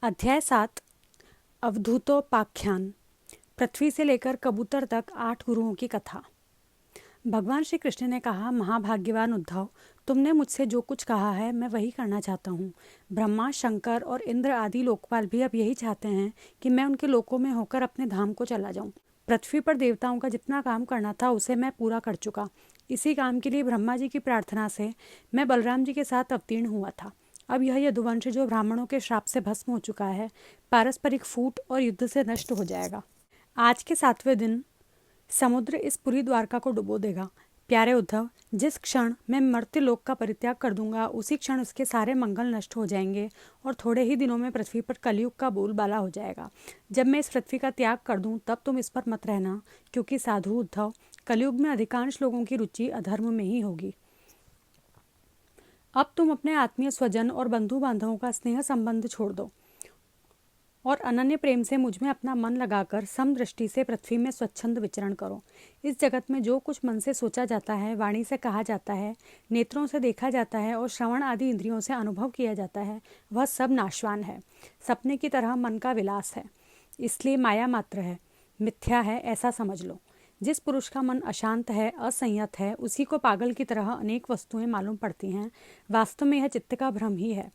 अध्याय 7 अवधूतोपाख्यान। पृथ्वी से लेकर कबूतर तक 8 गुरुओं की कथा। भगवान श्री कृष्ण ने कहा, महाभाग्यवान उद्धव, तुमने मुझसे जो कुछ कहा है मैं वही करना चाहता हूँ। ब्रह्मा, शंकर और इंद्र आदि लोकपाल भी अब यही चाहते हैं कि मैं उनके लोकों में होकर अपने धाम को चला जाऊँ। पृथ्वी पर देवताओं का जितना काम करना था उसे मैं पूरा कर चुका। इसी काम के लिए ब्रह्मा जी की प्रार्थना से मैं बलराम जी के साथ अवतीर्ण हुआ था। अब यह यदुवंश जो ब्राह्मणों के श्राप से भस्म हो चुका है, पारस्परिक फूट और युद्ध से नष्ट हो जाएगा। आज के 7वें दिन समुद्र इस पूरी द्वारका को डुबो देगा। प्यारे उद्धव, जिस क्षण मैं मर्त्य लोक का परित्याग कर दूंगा उसी क्षण उसके सारे मंगल नष्ट हो जाएंगे और थोड़े ही दिनों में पृथ्वी पर कलयुग का बोलबाला हो जाएगा। जब मैं इस पृथ्वी का त्याग कर दूं तब तुम इस पर मत रहना, क्योंकि साधु उद्धव, कलयुग में अधिकांश लोगों की रुचि अधर्म में ही होगी। अब तुम अपने आत्मीय स्वजन और बंधु बांधवों का स्नेह संबंध छोड़ दो और अनन्य प्रेम से मुझ में अपना मन लगाकर समदृष्टि से पृथ्वी में स्वच्छंद विचरण करो। इस जगत में जो कुछ मन से सोचा जाता है, वाणी से कहा जाता है, नेत्रों से देखा जाता है और श्रवण आदि इंद्रियों से अनुभव किया जाता है, वह सब नाशवान है, सपने की तरह मन का विलास है, इसलिए माया मात्र है, मिथ्या है, ऐसा समझ लो। जिस पुरुष का मन अशांत है, असंयत है, उसी को पागल की तरह अनेक वस्तुएं मालूम पड़ती हैं। वास्तव में यह चित्त का भ्रम ही है।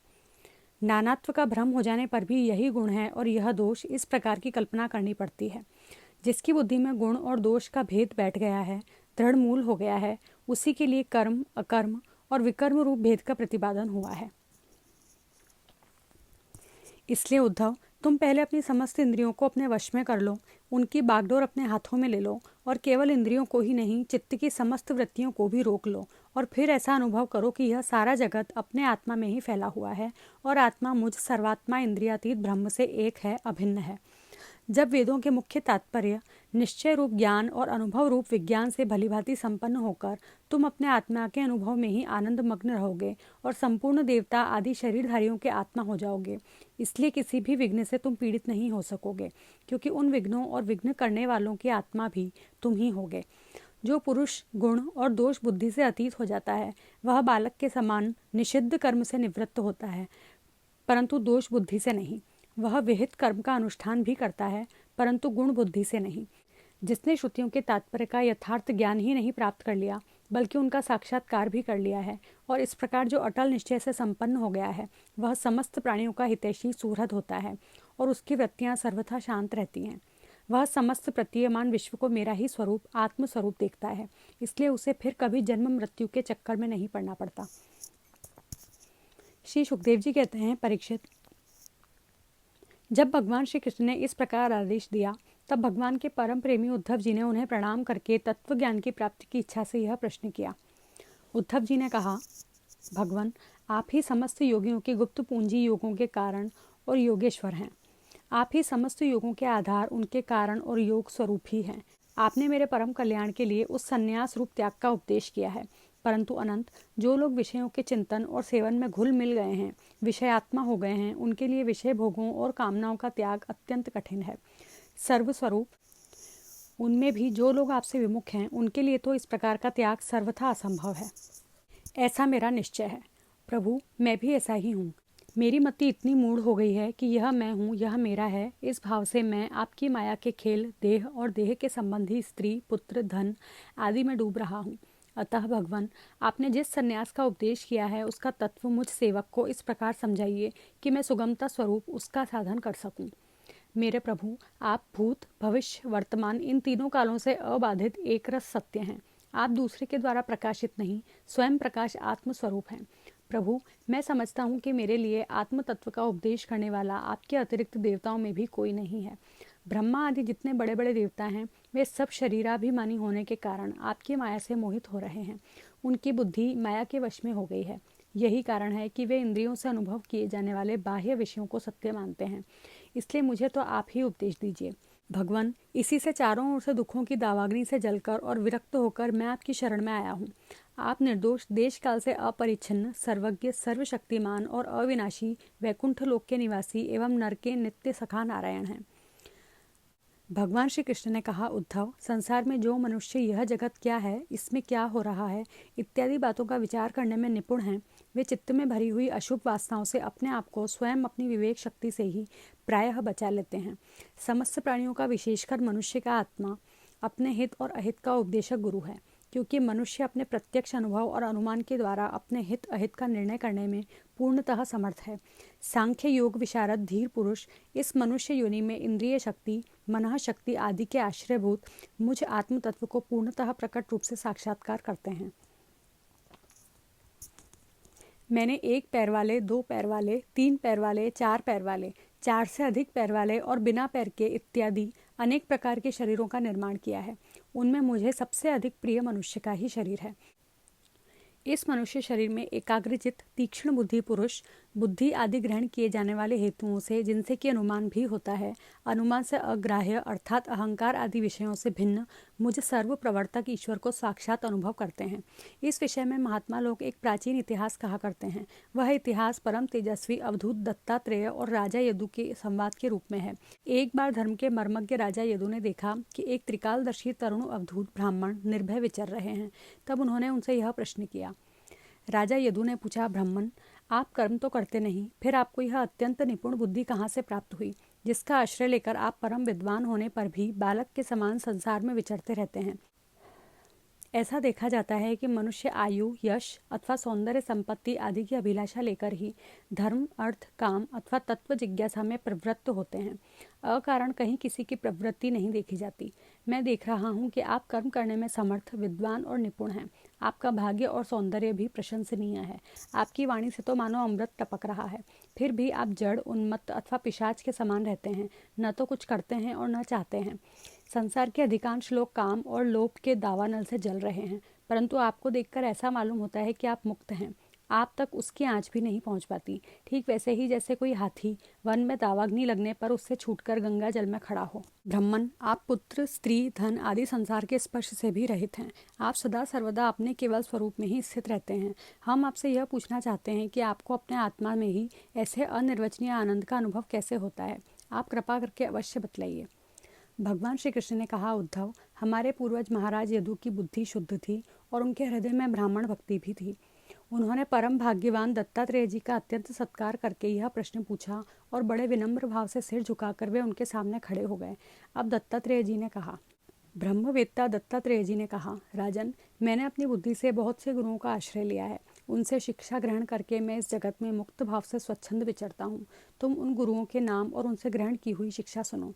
नानात्व का भ्रम हो जाने पर भी यही गुण है और यह दोष, इस प्रकार की कल्पना करनी पड़ती है। जिसकी बुद्धि में गुण और दोष का भेद बैठ गया है, दृढ़ मूल हो गया है, उसी के लिए कर्म, अकर्म और विकर्म रूप भेद का प्रतिपादन हुआ है। इसलिए उद्धव, तुम पहले अपनी समस्त इंद्रियों को अपने वश में कर लो, उनकी बागडोर अपने हाथों में ले लो और केवल इंद्रियों को ही नहीं, चित्त की समस्त वृत्तियों को भी रोक लो और फिर ऐसा अनुभव करो कि यह सारा जगत अपने आत्मा में ही फैला हुआ है और आत्मा मुझ सर्वात्मा इंद्रियातीत ब्रह्म से एक है, अभिन्न है। जब वेदों के मुख्य तात्पर्य निश्चय रूप ज्ञान और अनुभव रूप विज्ञान से भलीभांति संपन्न होकर तुम अपने आत्मा के अनुभव में ही आनंद मग्न रहोगे और संपूर्ण देवता आदि शरीरधारियों के आत्मा हो जाओगे, इसलिए किसी भी विघ्न से तुम पीड़ित नहीं हो सकोगे, क्योंकि उन विघ्नों और विघ्न करने वालों की आत्मा भी तुम ही होगे। जो पुरुष गुण और दोष बुद्धि से अतीत हो जाता है, वह बालक के समान निषिद्ध कर्म से निवृत्त होता है, परंतु दोष बुद्धि से नहीं। वह विहित कर्म का अनुष्ठान भी करता है, परंतु गुण बुद्धि से नहीं। जिसने श्रुतियों के तात्पर्य का यथार्थ ज्ञान ही नहीं प्राप्त कर लिया, बल्कि उनका साक्षात्कार भी कर लिया है और इस प्रकार जो अटल निश्चय से संपन्न हो गया है, वह समस्त प्राणियों का हितैषी सुहृद होता है और उसकी वृत्तियां सर्वथा शांत रहती हैं। वह समस्त प्रतीयमान विश्व को मेरा ही स्वरूप, आत्मस्वरूप देखता है, इसलिए उसे फिर कभी जन्म मृत्यु के चक्कर में नहीं पड़ना पड़ता। श्री सुखदेव जी कहते हैं, परीक्षित, जब भगवान श्री कृष्ण ने इस प्रकार आदेश दिया तब भगवान के परम प्रेमी उद्धव जी ने उन्हें प्रणाम करके तत्व ज्ञान की प्राप्ति की इच्छा से यह प्रश्न किया। उद्धव जी ने कहा, भगवान, आप ही समस्त योगियों के गुप्त पूंजी योगों के कारण और योगेश्वर हैं। आप ही समस्त योगों के आधार, उनके कारण और योग स्वरूप ही हैं। आपने मेरे परम कल्याण के लिए उस संन्यास रूप त्याग का उपदेश किया है, परंतु अनंत, जो लोग विषयों के चिंतन और सेवन में घुल मिल गए हैं, विषयात्मा हो गए हैं, उनके लिए विषय भोगों और कामनाओं का त्याग अत्यंत कठिन है। सर्वस्वरूप उनमें भी जो लोग आपसे विमुख हैं, उनके लिए तो इस प्रकार का त्याग सर्वथा असंभव है। ऐसा मेरा निश्चय है। प्रभु, मैं भी ऐसा ही हूँ। मेरी मति इतनी मूढ़ हो गई है कि यह मैं हूँ, यह मेरा है, इस भाव से मैं आपकी माया के खेल, देह और देह के संबंधी स्त्री, पुत्र, धन आदि में डूब रहा हूँ। अतः भगवान, आपने जिस संन्यास का उपदेश किया है उसका तत्व मुझ सेवक को इस प्रकार समझाइए कि मैं सुगमता स्वरूप उसका साधन कर सकूं। मेरे प्रभु, आप भूत, भविष्य, वर्तमान इन तीनों कालों से अबाधित एक रस सत्य हैं। आप दूसरे के द्वारा प्रकाशित नहीं, स्वयं प्रकाश आत्मस्वरूप हैं। प्रभु, मैं समझता हूँ कि मेरे लिए आत्म तत्व का उपदेश करने वाला आपके अतिरिक्त देवताओं में भी कोई नहीं है। ब्रह्मा आदि जितने बड़े बड़े देवता हैं, वे सब शरीराभिमानी होने के कारण आपकी माया से मोहित हो रहे हैं। उनकी बुद्धि माया के वश में हो गई है। यही कारण है कि वे इंद्रियों से अनुभव किए जाने वाले बाह्य विषयों को सत्य मानते हैं। इसलिए मुझे तो आप ही उपदेश दीजिए। भगवान, इसी से चारों ओर से दुखों की दावाग्नि से जलकर और विरक्त होकर मैं आपकी शरण में आया हूँ। आप निर्दोष, देश काल से अपरिच्छिन्न, सर्वज्ञ, सर्वशक्तिमान और अविनाशी, वैकुंठ लोक के निवासी एवं नर के नित्य सखा नारायण हैं। भगवान श्री कृष्ण ने कहा, उद्धव, संसार में जो मनुष्य यह जगत क्या है, इसमें क्या हो रहा है इत्यादि बातों का विचार करने में निपुण हैं, वे चित्त में भरी हुई अशुभ वासनाओं से अपने आप को स्वयं अपनी विवेक शक्ति से ही प्रायः बचा लेते हैं। समस्त प्राणियों का, विशेषकर मनुष्य का आत्मा अपने हित और अहित का उपदेशक गुरु है, क्योंकि मनुष्य अपने प्रत्यक्ष अनुभव और अनुमान के द्वारा अपने हित अहित का निर्णय करने में पूर्णतः समर्थ है। सांख्य योग विशारद धीर पुरुष इस मनुष्य योनि में इंद्रिय शक्ति, मनः शक्ति आदि के आश्रयभूत मुझ आत्म तत्व को पूर्णतः प्रकट रूप से साक्षात्कार करते हैं। मैंने 1 पैर वाले, 2 पैर वाले, 3 पैर वाले, 4 पैर वाले, 4 से अधिक पैर वाले और बिना पैर के इत्यादि अनेक प्रकार के शरीरों का निर्माण किया है। उनमें मुझे सबसे अधिक प्रिय मनुष्य का ही शरीर है। इस मनुष्य शरीर में एकाग्रचित तीक्ष्ण बुद्धि पुरुष बुद्धि आदि ग्रहण किए जाने वाले हेतुओं से, जिनसे कि अनुमान भी होता है, अनुमान से अग्राह्य अर्थात अहंकार आदि विषयों से भिन्न मुझ सर्व प्रवर्तक ईश्वर को साक्षात अनुभव करते हैं। इस विषय में महात्मा लोग एक प्राचीन इतिहास कहा करते हैं। वह इतिहास परम तेजस्वी अवधूत दत्तात्रेय और राजा यदु के संवाद के रूप में है। एक बार धर्म के मर्मज्ञ राजा यदु ने देखा कि एक त्रिकालदर्शी तरुण अवधूत ब्राह्मण निर्भय विचर रहे हैं। तब उन्होंने उनसे यह प्रश्न किया। राजा यदु ने पूछा, ब्राह्मण, आप कर्म तो करते नहीं, फिर आपको यह अत्यंत निपुण बुद्धि कहाँ से प्राप्त हुई, जिसका आश्रय लेकर आप परम विद्वान होने पर भी बालक के समान संसार में विचरते रहते हैं। ऐसा देखा जाता है कि मनुष्य आयु, यश अथवा सौंदर्य संपत्ति आदि की अभिलाषा लेकर ही धर्म, अर्थ, काम अथवा तत्व जिज्ञासा में प्रवृत्त होते हैं। अकारण कहीं किसी की प्रवृत्ति नहीं देखी जाती। मैं देख रहा हूँ कि आप कर्म करने में समर्थ, विद्वान और निपुण हैं। आपका भाग्य और सौंदर्य भी प्रशंसनीय है। आपकी वाणी से तो मानो अमृत टपक रहा है। फिर भी आप जड़, उन्मत्त अथवा पिशाच के समान रहते हैं, न तो कुछ करते हैं और न चाहते हैं। संसार के अधिकांश लोग काम और लोभ के दावानल से जल रहे हैं, परंतु आपको देखकर ऐसा मालूम होता है कि आप मुक्त हैं। आप तक उसकी आंच भी नहीं पहुंच पाती। ठीक वैसे ही जैसे कोई हाथी वन में दावाग्नि लगने पर उससे छूटकर गंगा जल में खड़ा हो। ब्राह्मण, आप पुत्र, स्त्री, धन आदि संसार के स्पर्श से भी रहित हैं। आप सदा सर्वदा अपने केवल स्वरूप में ही स्थित रहते हैं। हम आपसे यह पूछना चाहते हैं कि आपको अपने आत्मा में ही ऐसे अनिर्वचनीय आनंद का अनुभव कैसे होता है। आप कृपा करके अवश्य बतलाइए। भगवान श्री कृष्ण ने कहा, उद्धव, हमारे पूर्वज महाराज यदु की बुद्धि शुद्ध थी और उनके हृदय में ब्राह्मण भक्ति भी थी। उन्होंने परम भाग्यवान दत्तात्रेय जी का अत्यंत सत्कार करके यह प्रश्न पूछा और बड़े विनम्र भाव से सिर झुकाकर वे उनके सामने खड़े हो गए। अब दत्तात्रेय जी ने कहा, ब्रह्मवेत्ता दत्तात्रेय जी ने कहा, राजन, मैंने अपनी बुद्धि से बहुत से गुरुओं का आश्रय लिया है। उनसे शिक्षा ग्रहण करके मैं इस जगत में मुक्त भाव से स्वच्छंद विचरता हूँ। तुम उन गुरुओं के नाम और उनसे ग्रहण की हुई शिक्षा सुनो।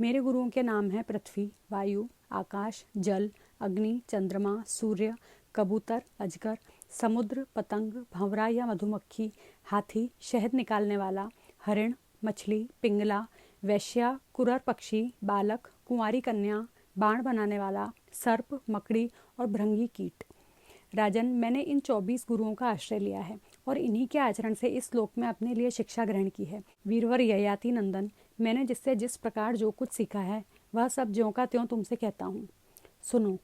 मेरे गुरुओं के नाम हैं पृथ्वी, वायु, आकाश, जल, अग्नि, चंद्रमा, सूर्य, कबूतर, अजगर, समुद्र, पतंग, भंवरा या मधुमक्खी, हाथी, शहद निकालने वाला, हरिण, मछली, पिंगला, वैश्या, कुरर पक्षी, बालक, कुंवारी कन्या, बाण बनाने वाला, सर्प, मकड़ी और भृंगी कीट। राजन, मैंने इन 24 गुरुओं का आश्रय लिया है और इन्हीं के आचरण से इस श्लोक में अपने लिए शिक्षा ग्रहण की है। वीरवर ययाति नंदन, मैंने जिससे जिस प्रकार जो कुछ सीखा है वह सब ज्यों का त्यों तुमसे कहता हूँ। सुनो,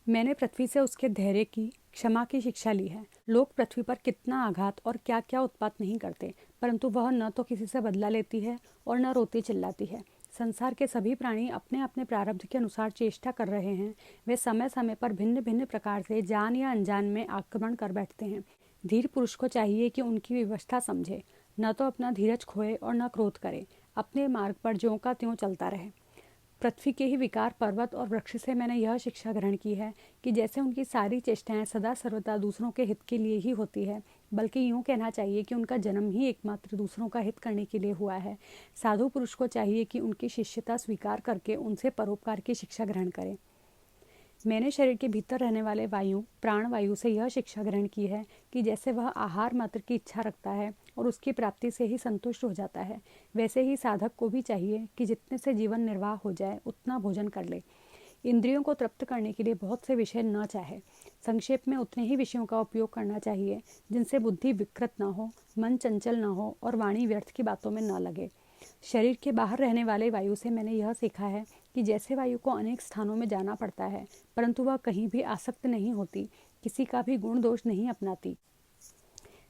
मैंने पृथ्वी से उसके धैर्य की, क्षमा की शिक्षा ली है। लोग पृथ्वी पर कितना आघात और क्या क्या उत्पात नहीं करते, परंतु वह न तो किसी से बदला लेती है और न रोती चिल्लाती है। संसार के सभी प्राणी अपने अपने प्रारब्ध के अनुसार चेष्टा कर रहे हैं। वे समय समय पर भिन्न भिन्न प्रकार से जान या अनजान में आक्रमण कर बैठते हैं। धीर पुरुष को चाहिए कि उनकी व्यवस्था समझे, न तो अपना धीरज खोए और न क्रोध करे, अपने मार्ग पर ज्यों का त्यों चलता रहे। पृथ्वी के ही विकार, पर्वत और वृक्ष से मैंने यह शिक्षा ग्रहण की है कि जैसे उनकी सारी चेष्टाएं सदा सर्वदा दूसरों के हित के लिए ही होती है, बल्कि यूँ कहना चाहिए कि उनका जन्म ही एकमात्र दूसरों का हित करने के लिए हुआ है। साधु पुरुष को चाहिए कि उनकी शिष्यता स्वीकार करके उनसे परोपकार की शिक्षा ग्रहण करें। मैंने शरीर के भीतर रहने वाले वायु, प्राण वायु से यह शिक्षा ग्रहण की है कि जैसे वह आहार मात्र की इच्छा रखता है और उसकी प्राप्ति से ही संतुष्ट हो जाता है, वैसे ही साधक को भी चाहिए कि जितने से जीवन निर्वाह हो जाए उतना भोजन कर ले। इंद्रियों को तृप्त करने के लिए बहुत से विषय न चाहे। संक्षेप में उतने ही विषयों का उपयोग करना चाहिए जिनसे बुद्धि विकृत न हो, मन चंचल न हो और वाणी व्यर्थ की बातों में न लगे। शरीर के बाहर रहने वाले वायु से मैंने यह सीखा है कि जैसे वायु को अनेक स्थानों में जाना पड़ता है, परंतु वह कहीं भी आसक्त नहीं होती, किसी का भी गुण दोष नहीं अपनाती।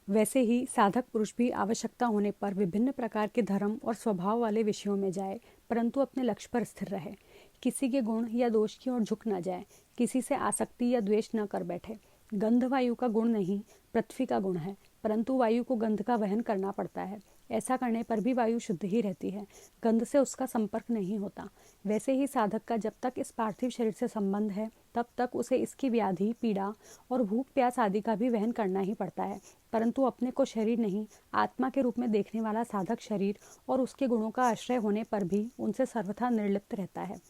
वैसे ही साधक पुरुष भी आवश्यकता होने पर विभिन्न प्रकार के धर्म और स्वभाव वाले विषयों में जाए, परंतु अपने लक्ष्य पर स्थिर रहे। किसी के गुण या दोष की ओर झुक न जाए, किसी से आसक्ति या द्वेष न कर बैठे। गंध वायु का गुण नहीं, पृथ्वी का गुण है, परंतु वायु को गंध का वहन करना पड़ता है। ऐसा करने पर भी वायु शुद्ध ही रहती है, गंध से उसका संपर्क नहीं होता। वैसे ही साधक का जब तक इस पार्थिव शरीर से संबंध है, तब तक उसे इसकी व्याधि, पीड़ा और भूख प्यास आदि का भी वहन करना ही पड़ता है, परंतु अपने को शरीर नहीं, आत्मा के रूप में देखने वाला साधक शरीर और उसके गुणों का आश्रय होने पर भी उनसे सर्वथा निर्लिप्त रहता है।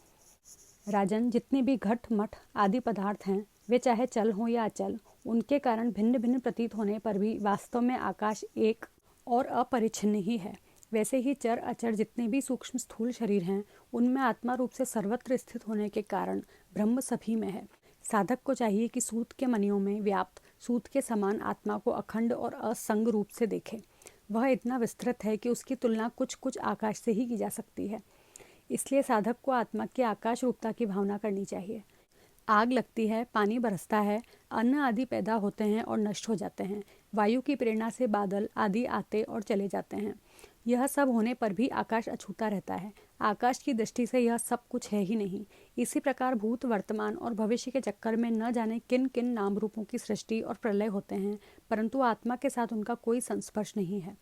राजन, जितने भी घट मठ आदि पदार्थ हैं, वे चाहे चल हों या अचल, उनके कारण भिन्न भिन्न प्रतीत होने पर भी वास्तव में आकाश एक और अपरिच्छिन्न ही है। वैसे ही चर अचर जितने भी सूक्ष्म स्थूल शरीर हैं, उनमें आत्मा रूप से सर्वत्र स्थित होने के कारण ब्रह्म सभी में है। साधक को चाहिए कि सूत के मणियों में व्याप्त सूत के समान आत्मा को अखंड और असंग रूप से देखे। वह इतना विस्तृत है कि उसकी तुलना कुछ कुछ आकाश से ही की जा सकती है। इसलिए साधक को आत्मा की आकाश रूपता की भावना करनी चाहिए। आग लगती है, पानी बरसता है, अन्न आदि पैदा होते हैं और नष्ट हो जाते हैं। वायु की प्रेरणा से बादल आदि आते और चले जाते हैं। यह सब होने पर भी आकाश अछूता रहता है। आकाश की दृष्टि से यह सब कुछ है ही नहीं। इसी प्रकार भूत, वर्तमान और भविष्य के चक्कर में न जाने किन किन नाम रूपों की सृष्टि और प्रलय होते हैं, परंतु आत्मा के साथ उनका कोई संस्पर्श नहीं है।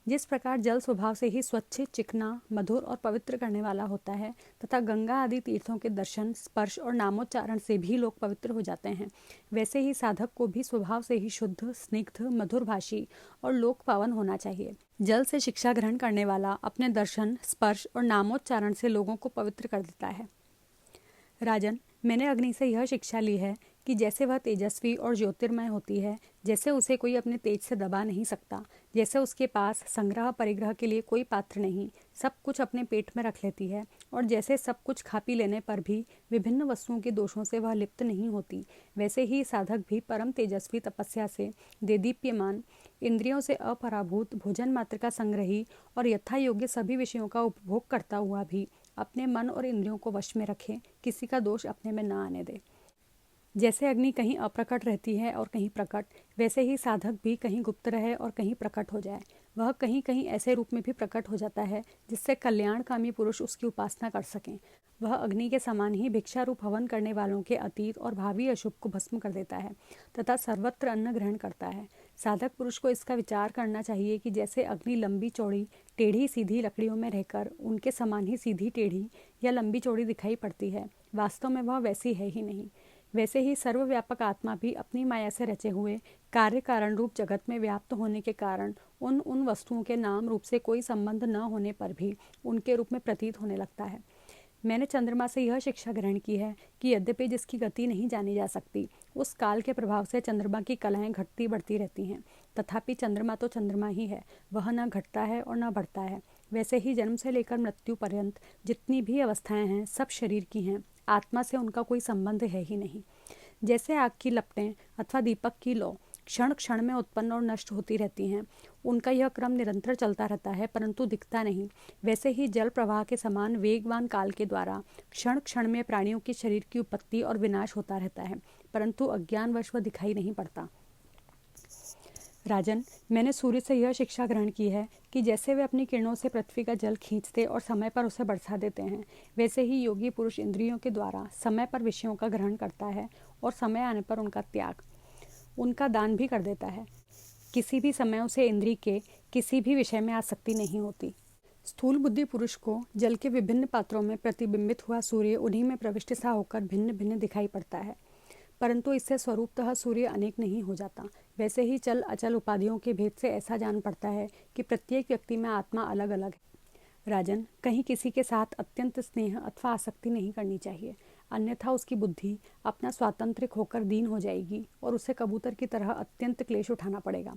जिस प्रकार जल स्वभाव से ही स्वच्छ, चिकना, मधुर और पवित्र करने वाला होता है, तथा गंगा आदि तीर्थों के दर्शन, स्पर्श और नामोच्चारण से भी लोग पवित्र हो जाते हैं, वैसे ही साधक को भी स्वभाव से ही शुद्ध, स्निग्ध, मधुरभाषी और लोक पावन होना चाहिए। जल से शिक्षा ग्रहण करने वाला अपने दर्शन, स्पर्श और नामोच्चारण से लोगों को पवित्र कर देता है। राजन, मैंने अग्नि से यह शिक्षा ली है कि जैसे वह तेजस्वी और ज्योतिर्मय होती है, जैसे उसे कोई अपने तेज से दबा नहीं सकता, जैसे उसके पास संग्रह परिग्रह के लिए कोई पात्र नहीं, सब कुछ अपने पेट में रख लेती है, और जैसे सब कुछ खा पी लेने पर भी विभिन्न वस्तुओं के दोषों से वह लिप्त नहीं होती, वैसे ही साधक भी परम तेजस्वी तपस्या से देदीप्यमान, इंद्रियों से अपराभूत, भोजन मात्र का संग्रही और यथा योग्य सभी विषयों का उपभोग करता हुआ भी अपने मन और इंद्रियों को वश में रखे, किसी का दोष अपने में न आने दे। जैसे अग्नि कहीं अप्रकट रहती है और कहीं प्रकट, वैसे ही साधक भी कहीं गुप्त रहे और कहीं प्रकट हो जाए। वह कहीं कहीं ऐसे रूप में भी प्रकट हो जाता है जिससे कल्याणकामी पुरुष उसकी उपासना कर सकें। वह अग्नि के समान ही भिक्षा रूप हवन करने वालों के अतीत और भावी अशुभ को भस्म कर देता है तथा सर्वत्र अन्न ग्रहण करता है। साधक पुरुष को इसका विचार करना चाहिए कि जैसे अग्नि लंबी चौड़ी टेढ़ी सीधी लकड़ियों में रहकर उनके समान ही सीधी टेढ़ी या लंबी चौड़ी दिखाई पड़ती है, वास्तव में वह वैसी है ही नहीं। वैसे ही सर्वव्यापक आत्मा भी अपनी माया से रचे हुए कार्य कारण रूप जगत में व्याप्त होने के कारण उन वस्तुओं के नाम रूप से कोई संबंध न होने पर भी उनके रूप में प्रतीत होने लगता है। मैंने चंद्रमा से यह शिक्षा ग्रहण की है कि यद्यपि जिसकी गति नहीं जानी जा सकती, उस काल के प्रभाव से चंद्रमा की कलाएं घटती बढ़ती रहती हैं, तथापि चंद्रमा तो चंद्रमा ही है, वह न घटता है और न बढ़ता है। वैसे ही जन्म से लेकर मृत्यु पर्यंत जितनी भी अवस्थाएं हैं, सब शरीर की हैं, आत्मा से उनका कोई संबंध है ही नहीं। जैसे आग की लपटें अथवा दीपक की लौ क्षण क्षण में उत्पन्न और नष्ट होती रहती हैं, उनका यह क्रम निरंतर चलता रहता है परंतु दिखता नहीं, वैसे ही जल प्रवाह के समान वेगवान काल के द्वारा क्षण क्षण में प्राणियों के शरीर की उत्पत्ति और विनाश होता रहता है, परंतु अज्ञानवश वह दिखाई नहीं पड़ता। राजन, मैंने सूर्य से यह शिक्षा ग्रहण की है कि जैसे वे अपनी किरणों से पृथ्वी का जल खींचते और समय पर उसे बरसा देते हैं, वैसे ही योगी पुरुष इंद्रियों के द्वारा समय पर विषयों का ग्रहण करता है और समय आने पर उनका त्याग, उनका दान भी कर देता है। किसी भी समय उसे इंद्रिय के किसी भी विषय में आसक्ति नहीं होती। स्थूल बुद्धि पुरुष को जल के विभिन्न पात्रों में प्रतिबिंबित हुआ सूर्य उन्हीं में प्रविष्ट सा होकर भिन्न भिन्न दिखाई पड़ता है, परंतु इससे स्वरूपतः सूर्य अनेक नहीं हो जाता। वैसे ही चल अचल उपाधियों के भेद से ऐसा जान पड़ता है कि प्रत्येक व्यक्ति में आत्मा अलग अलग है। राजन, कहीं किसी के साथ अत्यंत स्नेह अथवा आसक्ति नहीं करनी चाहिए, अन्यथा उसकी बुद्धि अपना स्वातंत्रिक होकर दीन हो जाएगी और उसे कबूतर की तरह अत्यंत क्लेश उठाना पड़ेगा।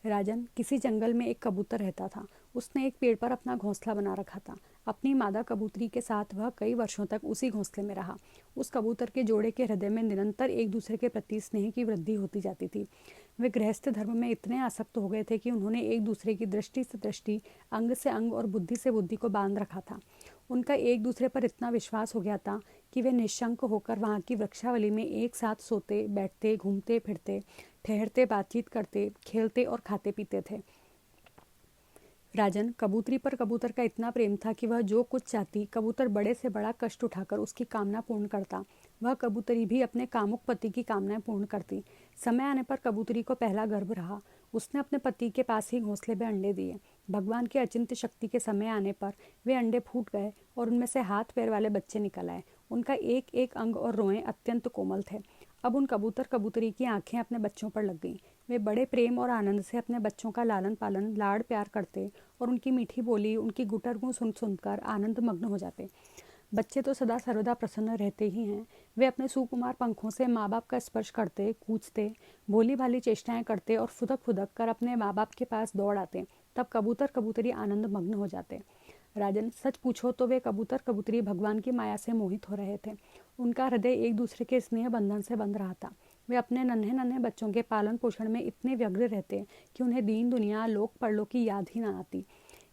राजन, किसी जंगल में एक कबूतर रहता था। उसने एक पेड़ पर अपना घोंसला बना रखा था। अपनी मादा कबूतरी के साथ वह कई वर्षों तक उसी घोंसले में रहा। उस कबूतर के जोड़े के हृदय में निरंतर एक दूसरे के प्रति स्नेह की वृद्धि होती जाती थी। वे गृहस्थ धर्म में इतने आसक्त हो गए थे कि उन्होंने एक दूसरे की दृष्टि से दृष्टि, अंग से अंग और बुद्धि से बुद्धि को बांध रखा था। उनका एक दूसरे पर इतना विश्वास हो गया था कि वे निशंक होकर वहाँ की वृक्षावली में एक साथ सोते, बैठते, घूमते फिरते, ठहरते, बातचीत करते, खेलते और खाते पीते थे। राजन, कबूतरी पर कबूतर का इतना प्रेम था कि वह जो कुछ चाहती, कबूतर बड़े से बड़ा कष्ट उठाकर उसकी कामना पूर्ण करता। वह कबूतरी भी अपने कामुक पति की कामनाएं पूर्ण करती। समय आने पर कबूतरी को पहला गर्भ रहा। उसने अपने पति के पास ही घोंसले में अंडे दिए। भगवान की अचिंत्य शक्ति के समय आने पर वे अंडे फूट गए और उनमें से हाथ पैर वाले बच्चे निकल आए। उनका एक एक अंग और रोएं अत्यंत कोमल थे। अब उन कबूतर कबूतरी की आंखें अपने बच्चों पर लग गईं। वे बड़े प्रेम और आनंद से अपने बच्चों का लालन पालन, लाड़ प्यार करते और उनकी मीठी बोली, उनकी गुटरगू सुन सुनकर आनंद मग्न हो जाते। बच्चे तो सदा सर्वदा प्रसन्न रहते ही हैं। वे अपने सुकुमार पंखों से माँ बाप का स्पर्श करते, कूचते, भोली भाली चेष्टाएं करते और फुदक फुदक कर अपने माँ बाप के पास दौड़ आते। तब कबूतर कबूतरी आनंद मग्न हो जाते। राजन, सच पूछो तो वे कबूतर कबूतरी भगवान की माया से मोहित हो रहे थे। उनका हृदय एक दूसरे के स्नेह बंधन से बंध रहा था। वे अपने नन्हे नन्हे बच्चों के पालन पोषण में इतने व्यग्र रहते कि उन्हें दीन दुनिया, लोक परलोक की याद ही न आती।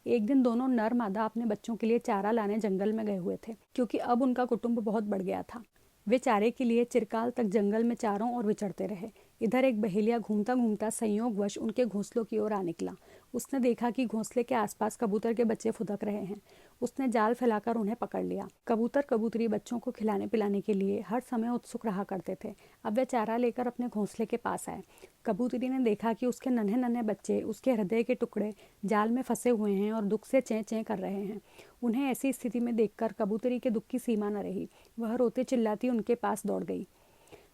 एक दिन दोनों नर मादा अपने बच्चों के लिए चारा लाने जंगल में गए हुए थे, क्योंकि अब उनका कुटुंब बहुत बढ़ गया था। वे चारे के लिए चिरकाल तक जंगल में चारों ओर विचरते रहे। इधर एक बहेलिया घूमता घूमता संयोगवश उनके घोंसलों की ओर आ निकला। उसने देखा कि घोंसले के आसपास कबूतर के बच्चे फुदक रहे हैं। उसने जाल फैलाकर उन्हें पकड़ लिया। कबूतर कबूतरी बच्चों को खिलाने पिलाने के लिए हर समय उत्सुक रहा करते थे। अब वे चारा लेकर अपने घोंसले के पास आए। कबूतरी ने देखा कि उसके नन्हे नन्हे बच्चे, उसके हृदय के टुकड़े, जाल में फंसे हुए हैं और दुख से चें चें कर रहे हैं। उन्हें ऐसी स्थिति में देखकर कबूतरी के दुख की सीमा न रही। वह रोते चिल्लाती उनके पास दौड़ गई।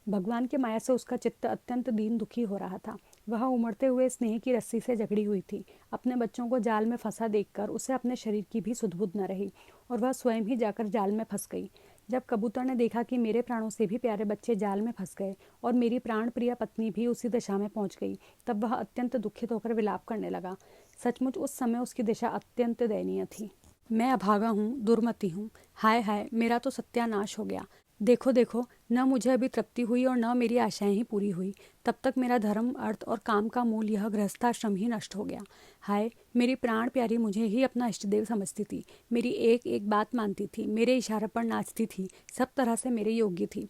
भगवान की माया से उसका चित्त अत्यंत दीन दुखी हो रहा था। वह उमड़ते हुए स्नेह की रस्सी से जकड़ी हुई थी। अपने बच्चों को जाल में फंसा देखकर उसे अपने शरीर की भी सुध-बुध न रही और वह स्वयं ही जाकर जाल में फंस गई। जब कबूतर ने देखा कि मेरे प्राणों से भी प्यारे बच्चे जाल में फंस गए और मेरी प्राण प्रिय पत्नी भी उसी दशा में पहुंच गई, तब वह अत्यंत दुखित होकर विलाप करने लगा। सचमुच उस समय उसकी दिशा अत्यंत दयनीय थी। मैं अभागा हूँ, दुर्मति हूँ। हाय हाय, मेरा तो सत्यानाश हो गया। देखो देखो, न मुझे अभी तृप्ति हुई और न मेरी आशाएं ही पूरी हुई। तब तक मेरा धर्म, अर्थ और काम का मूल यह गृहस्थाश्रम ही नष्ट हो गया। हाय, मेरी प्राण प्यारी मुझे ही अपना इष्टदेव समझती थी। मेरी एक एक बात मानती थी, मेरे इशारे पर नाचती थी, सब तरह से मेरे योग्य थी।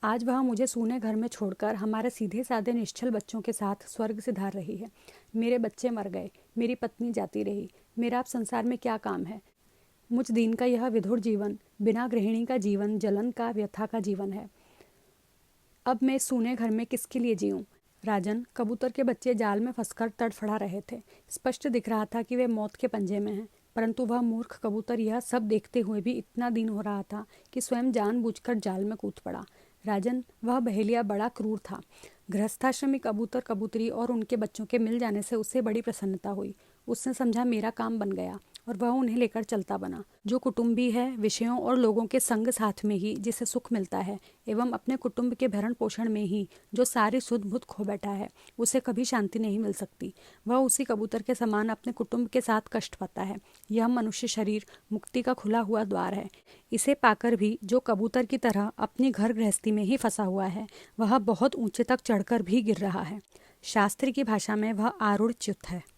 आज वह मुझे सूने घर में छोड़कर हमारे सीधे साधे निश्चल बच्चों के साथ स्वर्ग से धार रही है। मेरे बच्चे मर गए, मेरी पत्नी जाती रही। मेरा अब संसार में क्या काम है? मुझ दीन का यह विधुर जीवन, बिना गृहिणी का जीवन, जलन का, व्यथा का जीवन है। अब मैं सूने घर में किसके लिए जीऊं? राजन, कबूतर के बच्चे जाल में फंसकर तड़फड़ा रहे थे। स्पष्ट दिख रहा था कि वे मौत के पंजे में हैं, परंतु वह मूर्ख कबूतर यह सब देखते हुए भी इतना दीन हो रहा था कि स्वयं जानबूझकर जाल में कूद पड़ा। राजन, वह बहेलिया बड़ा क्रूर था। गृहस्थाश्रमी कबूतर कबूतरी और उनके बच्चों के मिल जाने से उसे बड़ी प्रसन्नता हुई। उसने समझा मेरा काम बन गया और वह उन्हें लेकर चलता बना। जो कुटुंबी है, विषयों और लोगों के संग साथ में ही जिसे सुख मिलता है एवं अपने कुटुंब के भरण पोषण में ही जो सारी सुध बुध खो बैठा है, उसे कभी शांति नहीं मिल सकती। वह उसी कबूतर के समान अपने कुटुंब के साथ कष्ट पाता है। यह मनुष्य शरीर मुक्ति का खुला हुआ द्वार है। इसे पाकर भी जो कबूतर की तरह अपनी घर गृहस्थी में ही फंसा हुआ है, वह बहुत ऊंचे तक चढ़कर भी गिर रहा है। शास्त्र की भाषा में वह आरूढ़ च्युत है।